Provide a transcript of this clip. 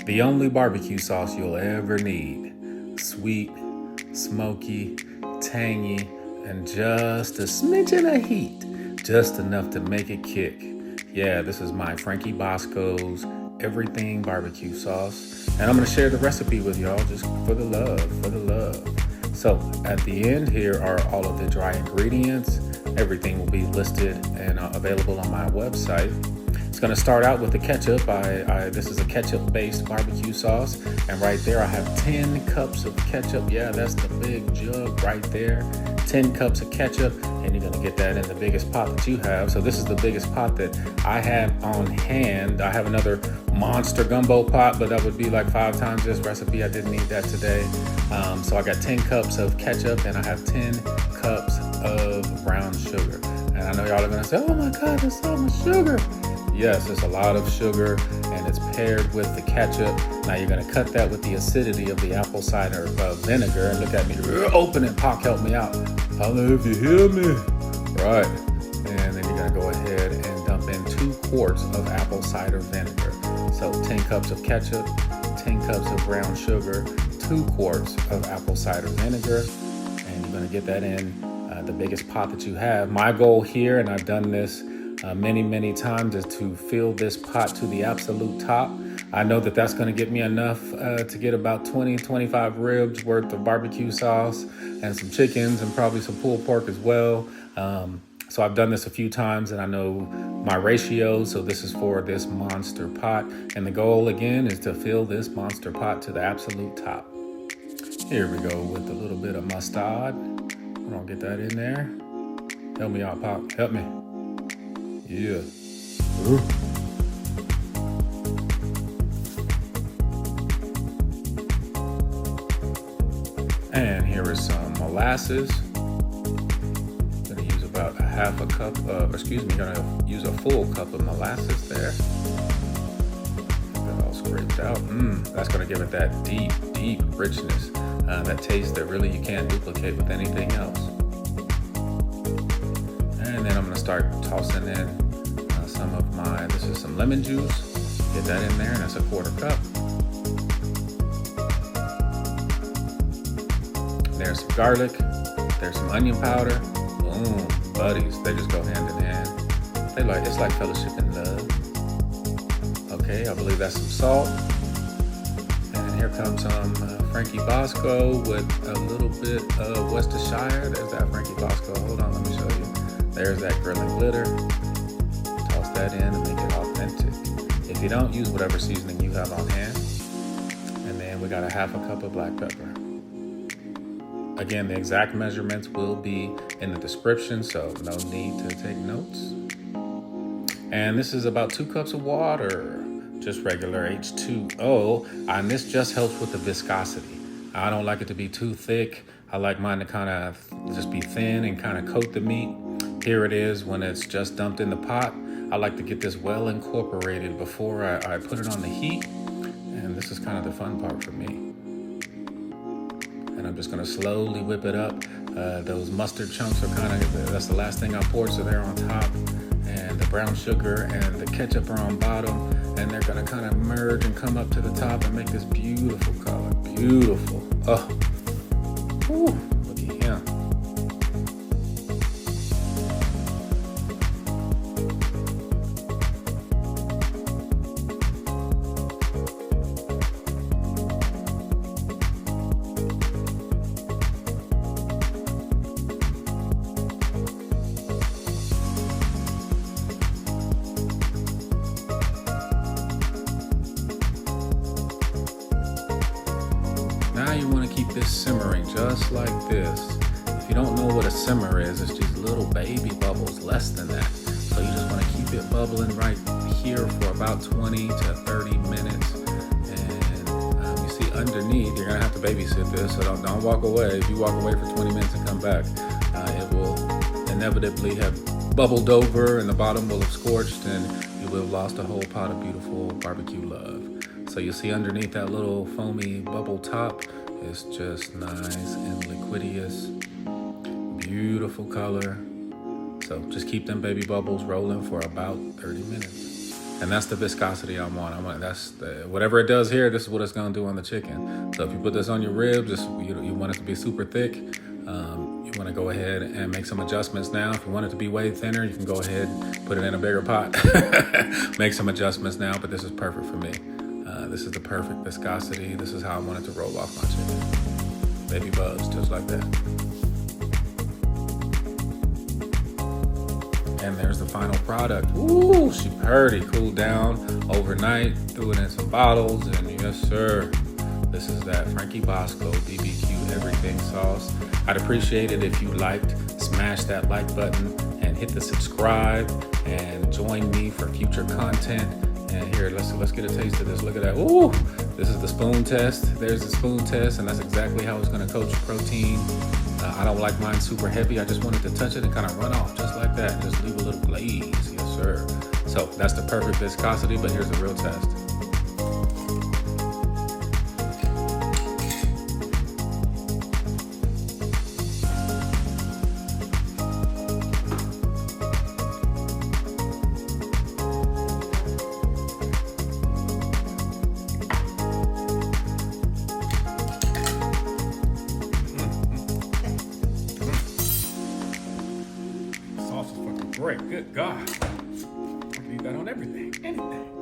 The only barbecue sauce you'll ever need. Sweet, smoky, tangy, and just a smidgen of heat. Just enough to make it kick. Yeah, this is my Frankie Bosco's everything barbecue sauce. And I'm gonna share the recipe with y'all just for the love. So at the end, here are all of the dry ingredients. Everything will be listed and available on my website. It's gonna start out with the ketchup. This is a ketchup-based barbecue sauce. And right there, I have 10 cups of ketchup. Yeah, that's the big jug right there. 10 cups of ketchup, and you're gonna get that in the biggest pot that you have. So this is the biggest pot that I have on hand. I have another monster gumbo pot, but that would be like 5 times this recipe. I didn't need that today. So I got 10 cups of ketchup, and I have 10 cups of brown sugar. And I know y'all are gonna say, oh my God, there's so much sugar. Yes, it's a lot of sugar, and it's paired with the ketchup. Now you're gonna cut that with the acidity of the apple cider vinegar. And look at me, open it, Pac, help me out. Holla if you hear me. Right, and then you're gonna go ahead and dump in 2 quarts of apple cider vinegar. So 10 cups of ketchup, 10 cups of brown sugar, 2 quarts of apple cider vinegar, and you're gonna get that in the biggest pot that you have. My goal here, and I've done this many times, is to fill this pot to the absolute top. I know that that's going to get me enough to get about 20-25 ribs worth of barbecue sauce and some chickens and probably some pulled pork as well. So I've done this a few times and I know my ratios. So this is for this monster pot. And the goal again is to fill this monster pot to the absolute top. Here we go with a little bit of mustard. I'm going to get that in there. Help me out, Pop. Help me. Yeah. Ooh. And here is some molasses. Gonna use about gonna use a full cup of molasses there. Get that all scraped out. That's gonna give it that deep richness, that taste that really you can't duplicate with anything else. And then I'm gonna start tossing in this is some lemon juice. Get that in there, and that's a 1/4 cup. There's some garlic. There's some onion powder. Boom, buddies. They just go hand in hand. It's like fellowship and love. Okay, I believe that's some salt. And here comes some Frankie Bosco with a little bit of Worcestershire. There's that Frankie Bosco. Hold on, let me show you. There's that grilling glitter. Toss that in and make it authentic. If you don't, use whatever seasoning you have on hand. And then we got a 1/2 cup of black pepper. Again, the exact measurements will be in the description, so no need to take notes. And this is about 2 cups of water, just regular H2O. And this just helps with the viscosity. I don't like it to be too thick. I like mine to kind of just be thin and kind of coat the meat. Here it is when it's just dumped in the pot. I like to get this well incorporated before I put it on the heat. And this is kind of the fun part for me. And I'm just gonna slowly whip it up. Those mustard chunks are that's the last thing I poured, so they're on top. And the brown sugar and the ketchup are on bottom. And they're gonna kind of merge and come up to the top and make this beautiful color. Beautiful. Oh, whew, look at him. Now you want to keep this simmering just like this. If you don't know what a simmer is, it's just little baby bubbles, less than that. So you just want to keep it bubbling right here for about 20 to 30 minutes. And you see underneath, you're going to have to babysit this, so don't walk away. If you walk away for 20 minutes and come back, it will inevitably have bubbled over and the bottom will have scorched and you will have lost a whole pot of beautiful barbecue love. So you see underneath that little foamy bubble top, it's just nice and liquidious, beautiful color. So just keep them baby bubbles rolling for about 30 minutes. And that's the viscosity I want. Whatever it does here, this is what it's gonna do on the chicken. So if you put this on your ribs, you want it to be super thick. You want to go ahead and make some adjustments now. If you want it to be way thinner, you can go ahead and put it in a bigger pot. Make some adjustments now, but this is perfect for me. This is the perfect viscosity. This is how I want it to roll off my chicken. Baby buzz, just like that. And there's the final product. Ooh, she pretty cooled down overnight. Threw it in some bottles, and yes, sir. This is that Frankie Bosco BBQ everything sauce. I'd appreciate it if you liked, smash that like button, and hit the subscribe, and join me for future content. And here, let's get a taste of this. Look at that. Ooh, this is the spoon test. There's the spoon test, and that's exactly how it's gonna coach protein. I don't like mine super heavy. I just wanted to touch it and kind of run off just like that. Just leave a little glaze, yes sir. So that's the perfect viscosity, but here's the real test. Sauce is fucking great. Good God. I can eat that on everything. Anything.